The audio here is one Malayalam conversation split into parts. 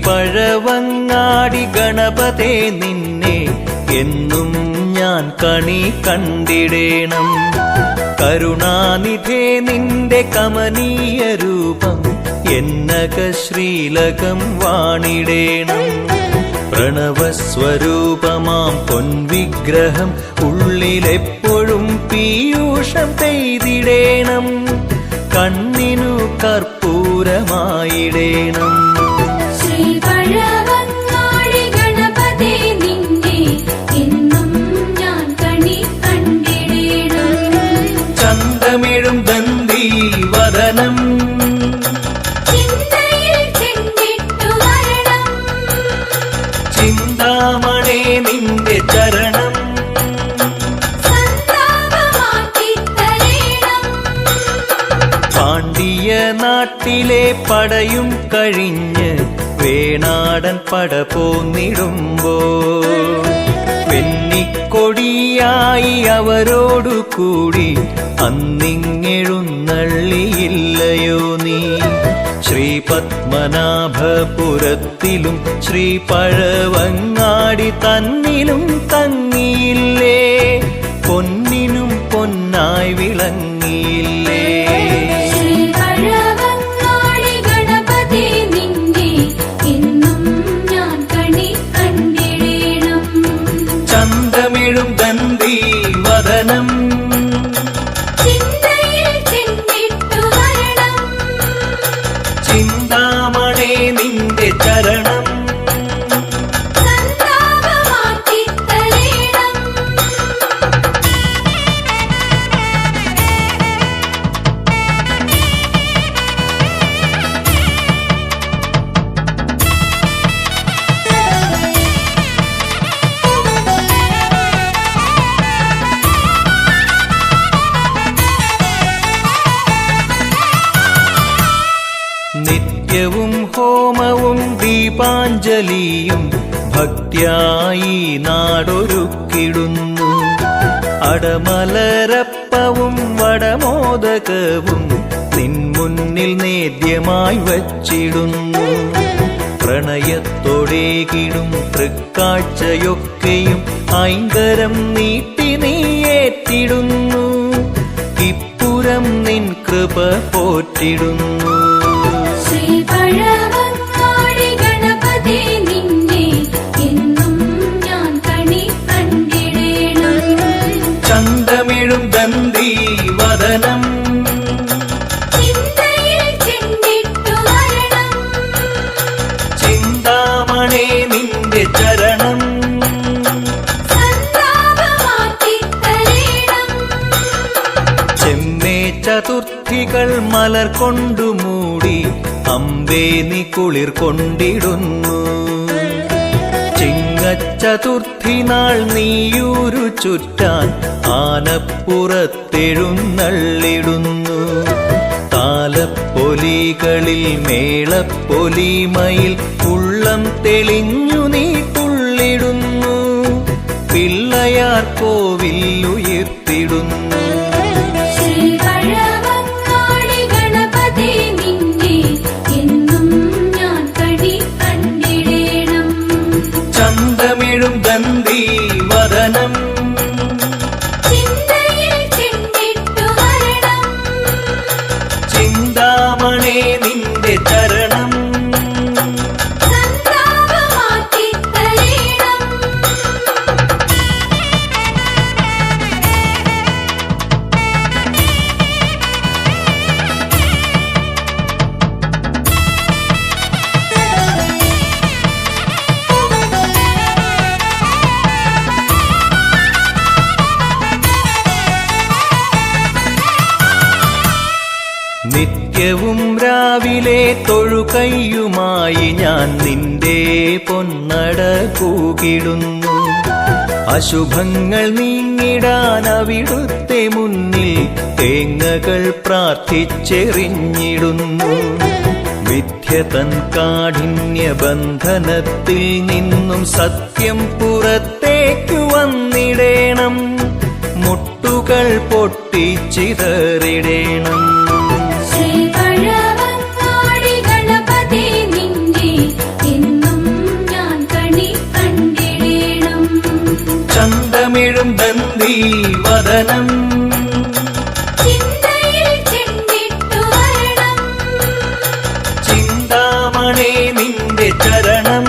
പഴവങ്ങാടി ഗണപതേ നിന്നെ എന്നും ഞാൻ കണി കണ്ടിടേണം. കരുണാനിധേ നിന്റെ കമനീയ രൂപം എന്നക ശ്രീലകം വാണിടേണം. പ്രണവസ്വരൂപമാം പൊൻവിഗ്രഹം ഉള്ളിലെപ്പോഴും പീയൂഷം പെയ്തിടേണം. കണ്ണിനു കർപ്പൂരമായിടേണം. ചന്തമിഴും ദന്തി വദനം ചിന്താമണേ നിന്റെ ചരണം. പാണ്ഡ്യ നാട്ടിലെ പടയും കഴിഞ്ഞ് വേണാടൻ പട പോന്നിടുമ്പോ വെന്നിക്കൊടിയായി അവരോടു കൂടി അന്നിങ്ങെഴുന്നള്ളിയില്ലയോ നീ? ശ്രീപത്മനാഭപുരത്തിലും ശ്രീ പഴവങ്ങാടി തന്നിലും തങ്ങിയില്ലേ? പൊന്നിനും പൊന്നായി വിളങ്ങിയില്ലേ? ചന്തമിഴും ദന്തി വദനം ചിന്താമണേ നിന്റെ ചരണം. നിത്യവും ഹോമവും ദീപാഞ്ജലിയും ഭക്ത്യായി നാടൊരുക്കിടുന്നു. അടമലരപ്പവും വടമോദകവും നിൻമുന്നിൽ നേദ്യമായി വച്ചിടുന്നു. പ്രണയത്തോടേകിടും തൃക്കാഴ്ചയൊക്കെയും ഐങ്കരം നീട്ടി നീയേറ്റിടുന്നു. ഇപ്പുരം നിൻ കൃപ പോറ്റിടുന്നു. ചന്തമിഴും ദന്തി വദനം ചിന്താമണേ നിന്റെ ചരണം. ചെമ്മേ ചതുർത്ഥികൾ മലർ കൊണ്ടു മൂടി അമ്പേ നീ കുളിർ കൊണ്ടിടുന്നു. ചിങ്ങച്ചതുർത്ഥി നാൾ നീയൂരു ചുറ്റാൻ ആനപ്പുറത്തെഴുന്നള്ളിടുന്നു. താലപ്പൊലികളിൽ മേളപ്പൊലിമയിൽ ഉള്ളം തെളിഞ്ഞു നീ തുള്ളിടുന്നു. പിള്ളയാർ കോവിൽ ഉയർത്തിടുന്നു. ചന്തമിഴും ദന്തി വദനം ചിന്താമണേ നിന്റെ ചരണം. നിത്യവും രാവിലെ തൊഴുകൈയുമായി ഞാൻ നിന്റെ പൊന്നട പൂകിടുന്നു. അശുഭങ്ങൾ നീങ്ങിടാൻ അവിടുത്തെ മുന്നിൽ തേങ്ങകൾ പ്രാർത്ഥിച്ചെറിഞ്ഞിടുന്നു. വിദ്യ തൻ കാഠിന്യ ബന്ധനത്തിൽ നിന്നും സത്യം പുറത്തേക്കു വന്നിടേണം. മുട്ടുകൾ പൊട്ടിച്ചിതറിടേണം. ചന്തമിഴും ദന്തി വദനം ചിന്താമണേ നിന്റെ ചരണം.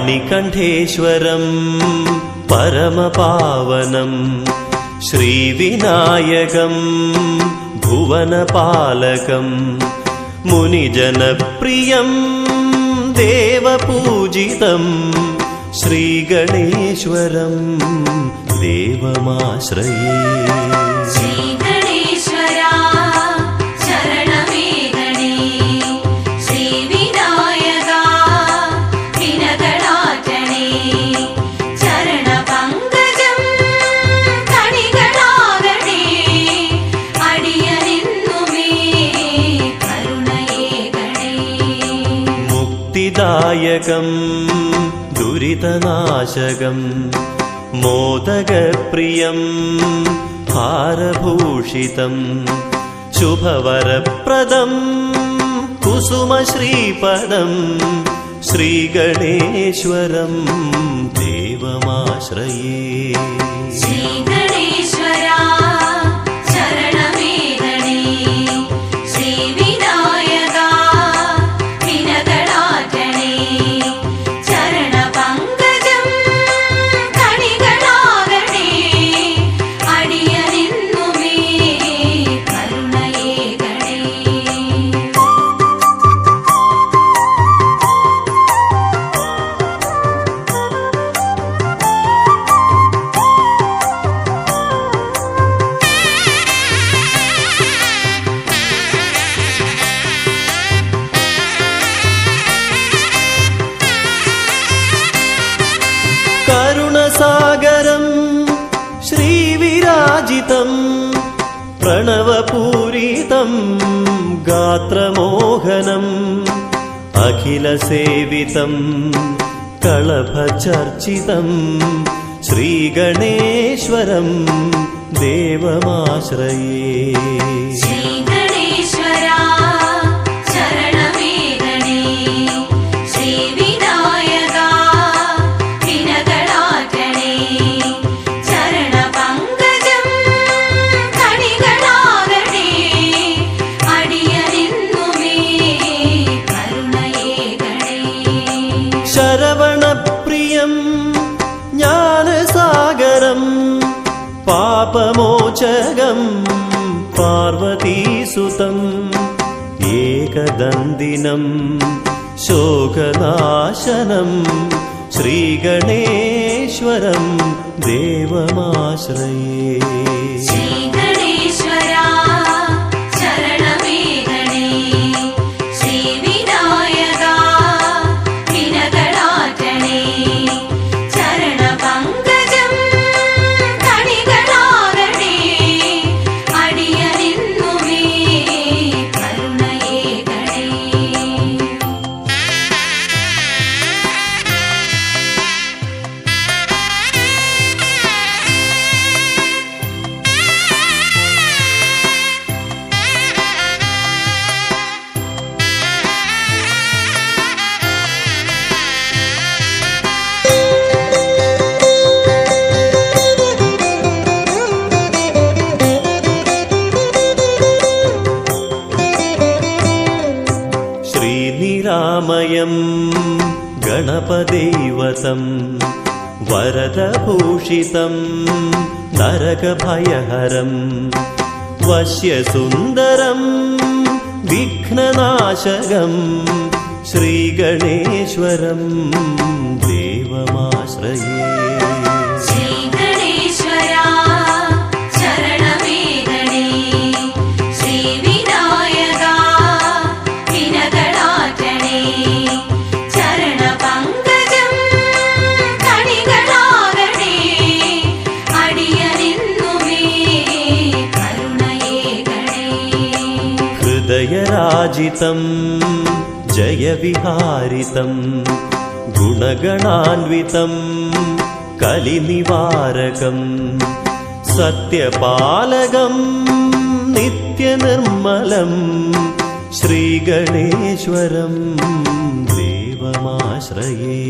മണികണ്ഠേശ്വരം പരമപാവനം ശ്രീവിനായകം ഭുവനപാലകം മുനിജനപ്രിയം ദേവപൂജിതം ശ്രീഗണേശ്വരം ദേവമാശ്രയേ. മുക്തിദായകം ദുരിതനാശകം മോദകപ്രിയം ഹാരഭൂഷിതം ശുഭവരപ്രദം കുസുമശ്രീപദം ശ്രീഗണേശ്വരം ദേവമാശ്രയേ. കരുണസാഗരം ശ്രീവിരാജിതം പ്രണവപൂരിതം ഗാത്രമോഹനം അഖിലസേവിതം കളഭചർച്ചിതം ശ്രീഗണേശ്വരം ദേവമാശ്രയേ. ശരവണപ്രിയം ജ്ഞാനസാഗരം പാപമോചകം പാർവതീസുതം ഏകദന്തിനം ശോകനാശനം ശ്രീഗണേശ്വരം ദേവമാശ്രയേ. വരദഭൂഷിതം നരകഭയഹരം വശ്യസുന്ദരം വിഘ്നനാശകം ശ്രീഗണേശ്വരം ദേവമാശ്രയേ. ഹൃദയരാജിതം ജയവിഹാരിതം ഗുണഗണാൻവിതം കലിനിവാരകം സത്യപാലകം നിത്യനിർമ്മലം ശ്രീഗണേശ്വരം ദേവമാശ്രയേ.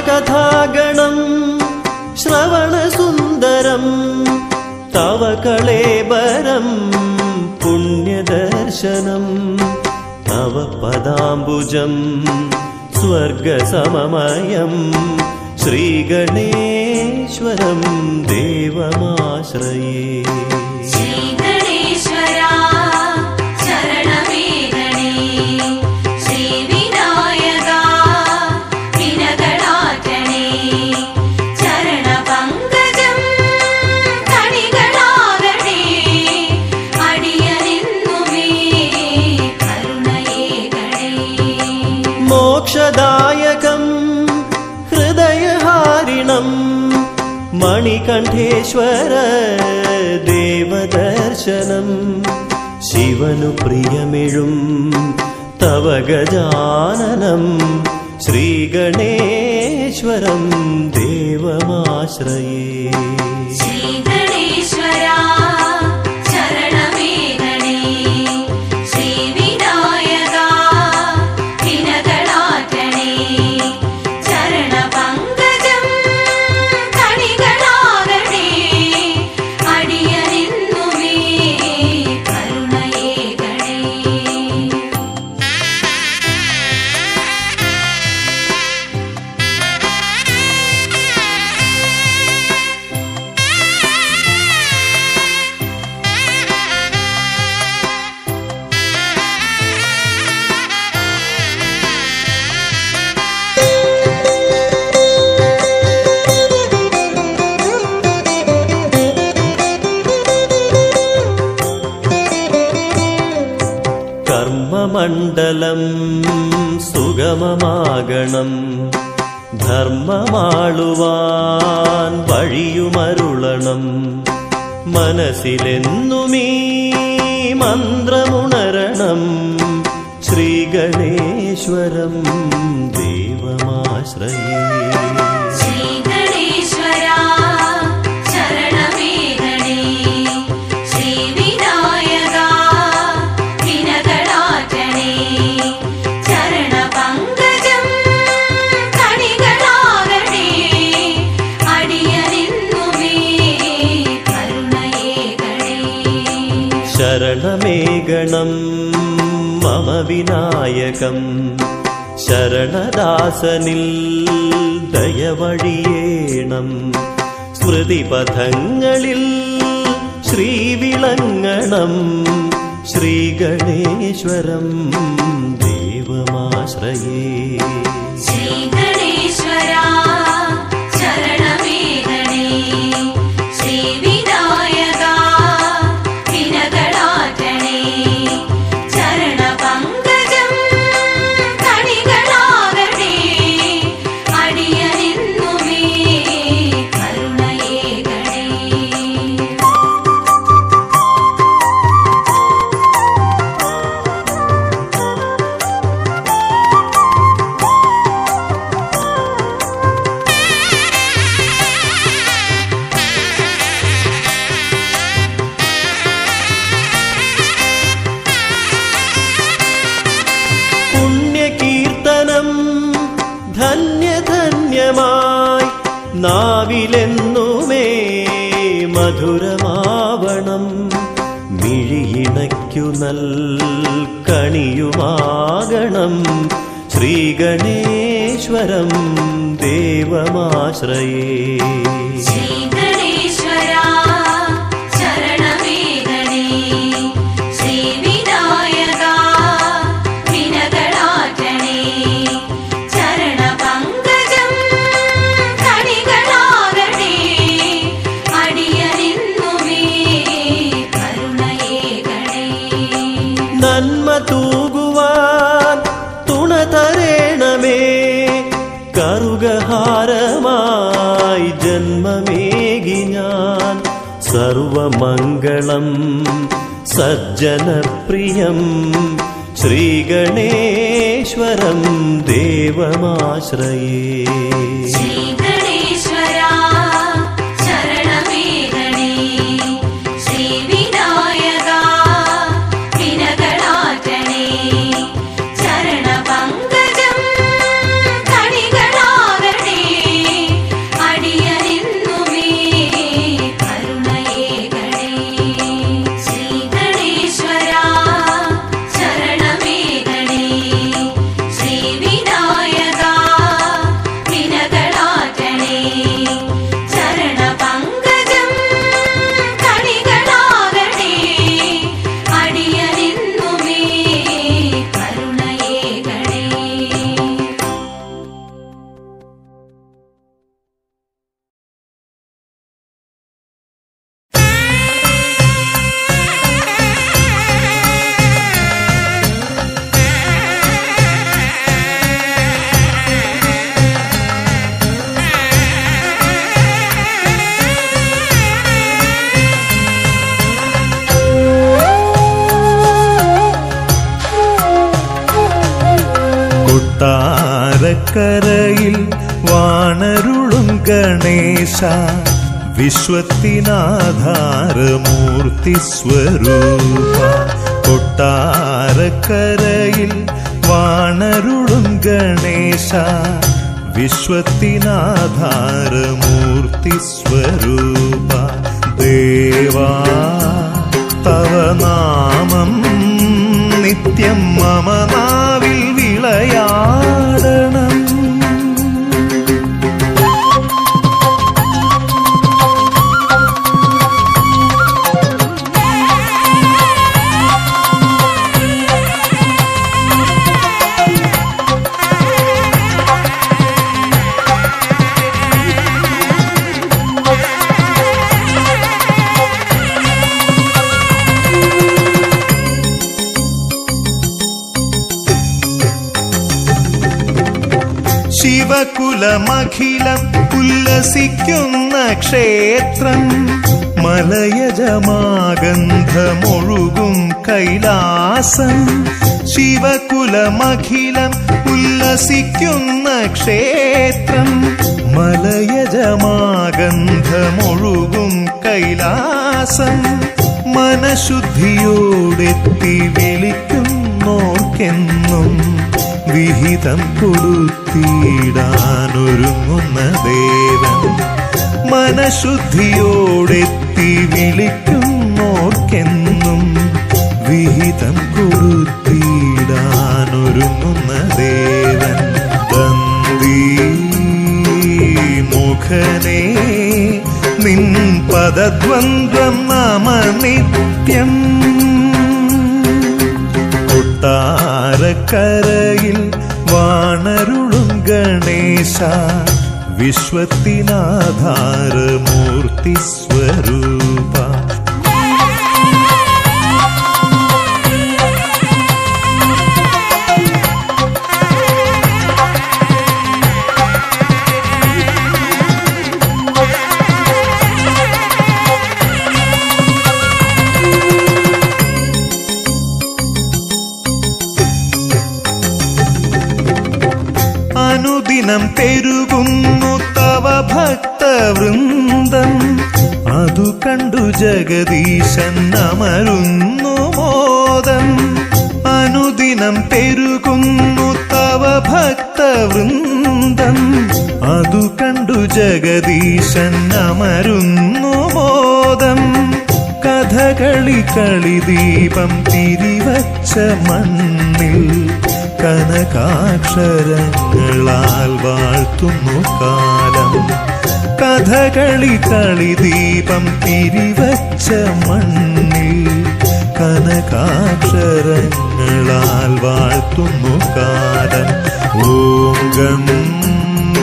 കഥാഗണം ശ്രവണസുന്ദരം തവ കളേബരം പുണ്യദർശനം തവ പദാംബുജം സ്വർഗസമമയം ശ്രീഗണേശ്വരം ദേവമാശ്രയേ. മോക്ഷദായകം ഹൃദയഹാരിണം മണികണ്ഠേശ്വര ദേവദർശനം ശിവനു പ്രിയമിഴും തവ ഗജാനനം ശ്രീഗണേശ്വരം ദേവമാശ്രയേ. കർമ്മമണ്ഡലം സുഗമമാകണം ധർമ്മമാളുവാൻ വഴിയുമരുളണം മനസ്സിലെന്നുമീ മന്ത്രമുണരണം ശ്രീഗണേശ്വരം ദേവമാശ്രയേ. ശരണമേഗണം മമ വിനായകം ശരണദാസനിൽ ദയവഴിയേണം സ്മൃതിപഥങ്ങളിൽ ശ്രീവിളങ്ങണം ശ്രീഗണേശ്വരം ദേവമാശ്രയേ. നാവിലെന്നുമേ മധുരമാവണം. മിഴിയിണയ്ക്കു കണിയുമാകണം. ശ്രീഗണേശ്വരം ദേവമാശ്രയേ. നന്മ തൂകുവാൻ തുണ തരേണമേ. കറുകഹാരമായി ജന്മമേകി ഞാൻ. സർവമംഗളം സജ്ജനപ്രിയം ശ്രീഗണേശ്വരം ദേവമാശ്രയേ. കൊട്ടാരക്കരയിൽ വാണരുളും ഗണേശ വിശ്വത്തിനാധാരമൂർത്തി സ്വരൂപ. കൊട്ടാരക്കരയിൽ വാണരുളും ഗണേശ വിശ്വത്തിനാധാരമൂർത്തി സ്വരൂപ. ദേവാ തവ നാമം നിത്യം മമ നാവിൽ വിളയാടണം. ശിവകുലമഖിലം ഉല്ലസിക്കുന്ന ക്ഷേത്രം. മലയജമാഗന്ധമൊഴുകും കൈലാസം. ശിവകുലമഖിലം ഉല്ലസിക്കുന്ന ക്ഷേത്രം. മലയജമാഗന്ധമൊഴുകും കൈലാസം. മനഃശുദ്ധിയോടെത്തി വിളിക്കുന്നോർക്കെന്നും വിഹിതം കൊടുത്തിടാനൊരുങ്ങുന്ന ദേവൻ. മനഃശുദ്ധിയോടെത്തി വിളിക്കുന്നോർക്കെന്നും വിഹിതം കൊടുത്തിടാനൊരുങ്ങുന്ന ദേവൻ. തന്തി മുഖനേ നിൻ പദദ്വന്ദ്വം നമ നിത്യം. കൊട്ടാരക്കരയിൽ വാണരുളും ഗണേശ വിശ്വത്തിനാധാരമൂർത്തി സ്വരൂപ. അനുദിനം പെരുകുന്നു തവ ഭക്തവൃന്ദം. അതു കണ്ടു ജഗദീശൻ അമരുന്നു മോദം. അനുദിനം പെരുകുന്നു തവ ഭക്ത ഭക്തവൃന്ദം അതു കണ്ടു ജഗദീശൻ അമരുന്നു മോദം. കഥകളി കളിദീപം തിരിവച്ച മണ്ണിൽ കനകാക്ഷരങ്ങളാൽ വാഴ്ത്തുന്നു കാലം. കഥകളി കളിദീപം തിരിവച്ച മണ്ണിൽ കനകാക്ഷരങ്ങളാൽ വാഴ്ത്തുന്നു കാലം. ഓം ഗം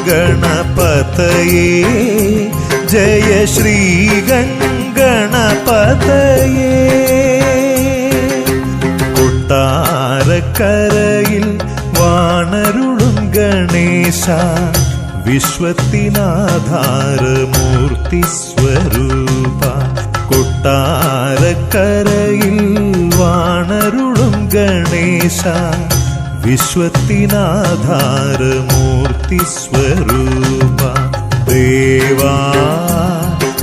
ഗണപതയേ ജയ ശ്രീ ഗണപതയേ. കൊട്ടാരക്കരയിൽ വാണരുളും ഗണേശ വിശ്വത്തിനാധാരമൂർത്തി സ്വരൂപ. കൊട്ടാരക്കരയിൽ വാണരുളും ഗണേശ വിശ്വത്തിനാധാരമൂർത്തി സ്വരൂപ. ദേവാ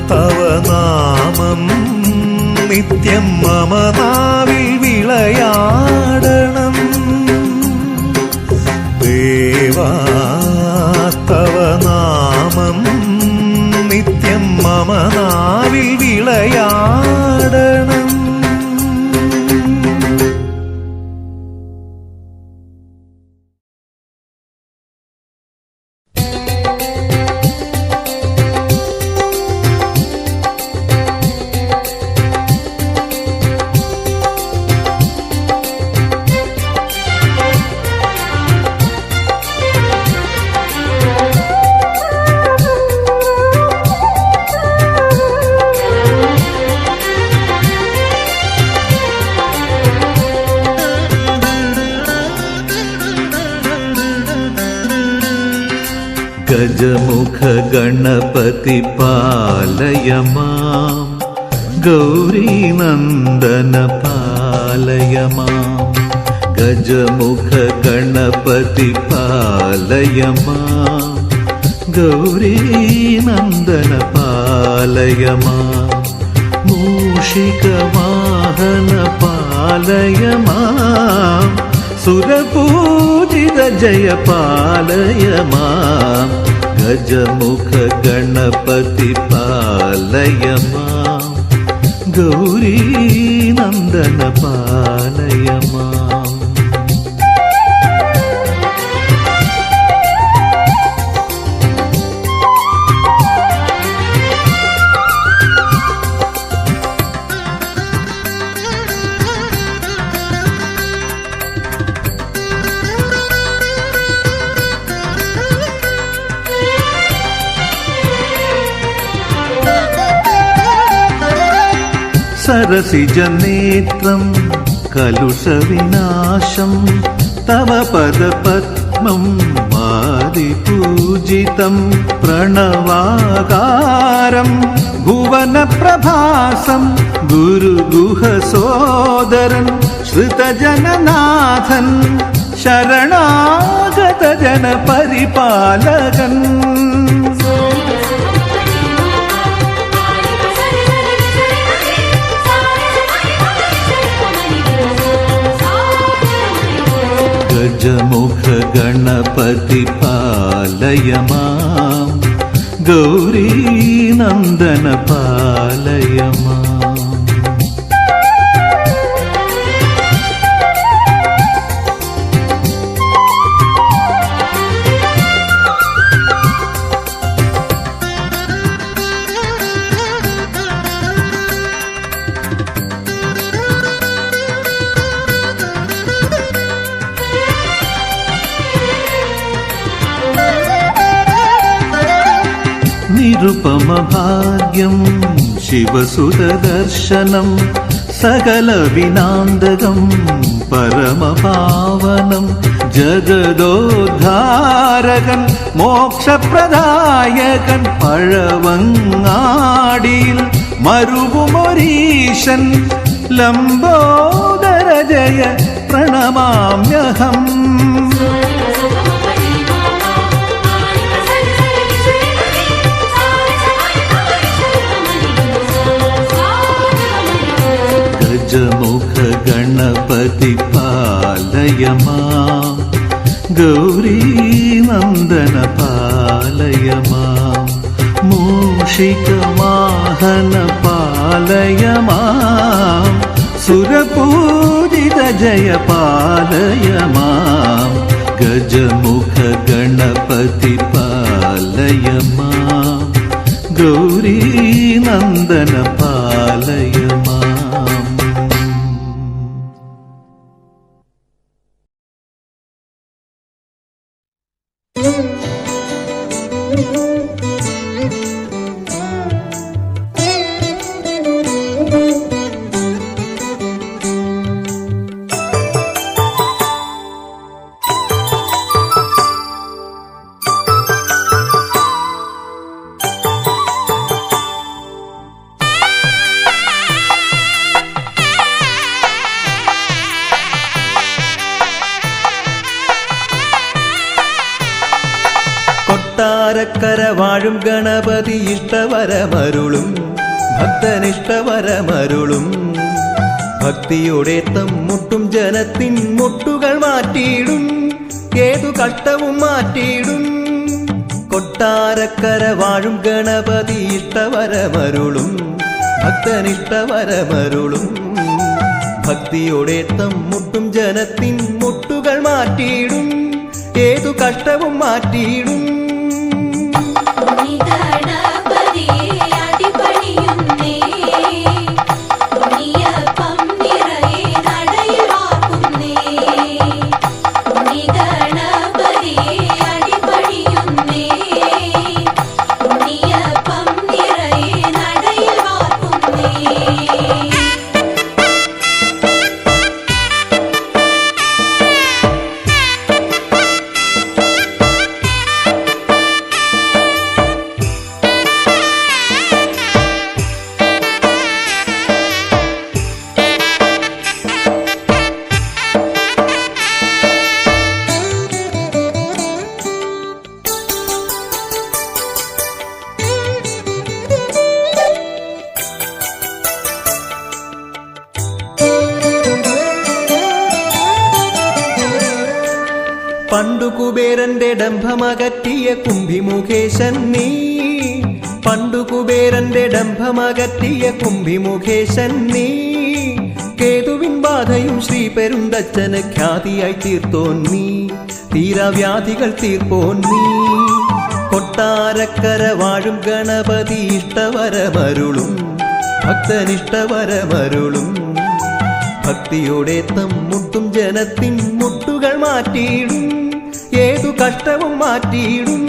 തവ നാമം നിത്യം മമ നാവിൽ വിളയാടണം. ദേവാ തവ നാമം നിത്യം മമ നാവിൽ വിളയാടണം. ഗജമുഖ ഗണപതി പാലയ മാം, ഗൗരീനന്ദന പാലയ മാം. ഗജമുഖ ഗണപതി പാലയ മാം, ഗൗരീനന്ദന പാലയ മാം. മൂഷിക വാഹന പാലയ മാം, സുരപൂജിത ജയ പാലയ മാം. ഗജമുഖ ഗണപതി പാലയ മാം, ഗൗരീനന്ദന പാലയ മാം. സരസിജനേത്രം കലുഷവിനാശം, തവ പദപത്മം ആദിപൂജിതം. പ്രണവാകാരം ഭുവനപ്രഭാസം, ഗുരുഗുഹസോദരൻ ശ്രുതജനനാഥൻ, ശരണാഗത ജനപരിപാലകൻ. ഗജമുഖ ഗണപതി പാലയ മാം, ഗൗരീനന്ദന പാലയ മാം. നിരുപമഭാഗ്യം ശിവസുതദർശനം, സകലവിനാന്തകം പരമപാവനം. ജഗദോദ്ധാരകൻ മോക്ഷപ്രദായകൻ, പഴവങ്ങാടിയിൽ മരുവുമൊരീശൻ. ലംബോദര ജയ പ്രണമാമ്യഹം. ഗജമുഖ ഗണപതി പാലയ മാം, ഗൗരീ നന്ദന പാലയ മാം മൂഷികവാഹന പാലയ മാം സുരപൂജിത ജയ പാലയ മാം ഗജമുഖ ഗണപതി പാലയ മാം ഗൗരീ നന്ദന പാലയ മാം. കൊട്ടാരക്കര വാഴും ഗണപതി ഇഷ്ടവരമരുളും ഭക്തനിഷ്ടവരമരുളും ഭക്തിയോടെ മുട്ടും ജനത്തിൻ മുട്ടുകൾ മാറ്റിയിടും ഏതു കഷ്ടവും മാറ്റിയിടും. കൊട്ടാരക്കര വാഴും ഗണപതി ഇഷ്ടവരമരുളും ഭക്തനിഷ്ടവരമരുളും ഭക്തിയോടെ മുട്ടും ജനത്തിൻ മുട്ടുകൾ മാറ്റിയിടും ഏതു കഷ്ടവും മാറ്റിയിടും. പണ്ടു കുബേരന്റെ ഡംഭമകറ്റിയ കുംഭിമുഖേശൻ നീ പണ്ടു കുബേരന്റെ ഡംഭമകറ്റിയ കുംഭിമുഖേശൻ നീ കേതുവിൻ ബാധയും ശ്രീ പെരുന്തച്ഛന് ഖ്യാതിയായി തീർത്തോൻ നീ തീരാവ്യാധികൾ തീർപ്പോൻ നീ. കൊട്ടാരക്കര വാഴും ഗണപതി ഇഷ്ടവരമരുളും ഭക്തനിഷ്ടവരമരുളും ഭക്തിയോടെ മുട്ടും ജനത്തിൻ മുട്ടുകൾ മാറ്റിയിടും ഏതു കഷ്ടവും മാറ്റിയിടും.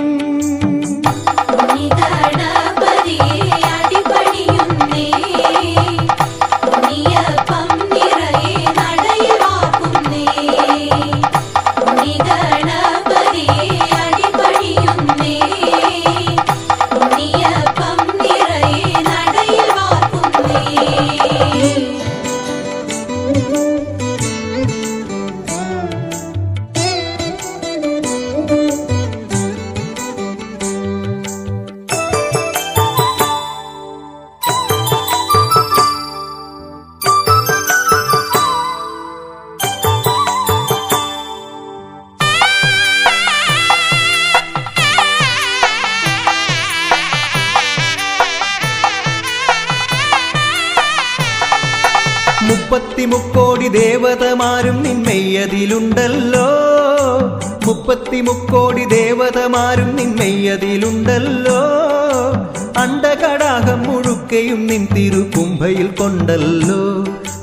മുപ്പത്തിമുക്കോടി ദേവതമാരും നിന്മെയ്യതിലുണ്ടല്ലോ മുപ്പത്തിമുക്കോടി ദേവതമാരും നിന്മെയ്യതിലുണ്ടല്ലോ അണ്ടകടാകം മുഴുക്കയും നിൻ തിരുകുംഭയിൽ കൊണ്ടല്ലോ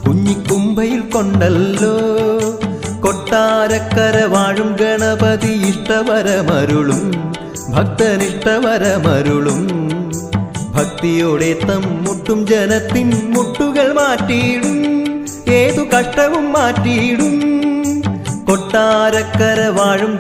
കുഞ്ഞിക്കുംഭയിൽ കൊണ്ടല്ലോ. കൊട്ടാരക്കര വാഴും ഗണപതി ഇഷ്ടവരമരുളും ഭക്തനിഷ്ടവരമരുളും ഭക്തിയോടെ മുട്ടും ജനത്തിൻ മുട്ടുകൾ മാറ്റിയിടും ഏതു കഷ്ടവും മാറ്റിയിടും. കൊട്ടാരക്കര വാഴും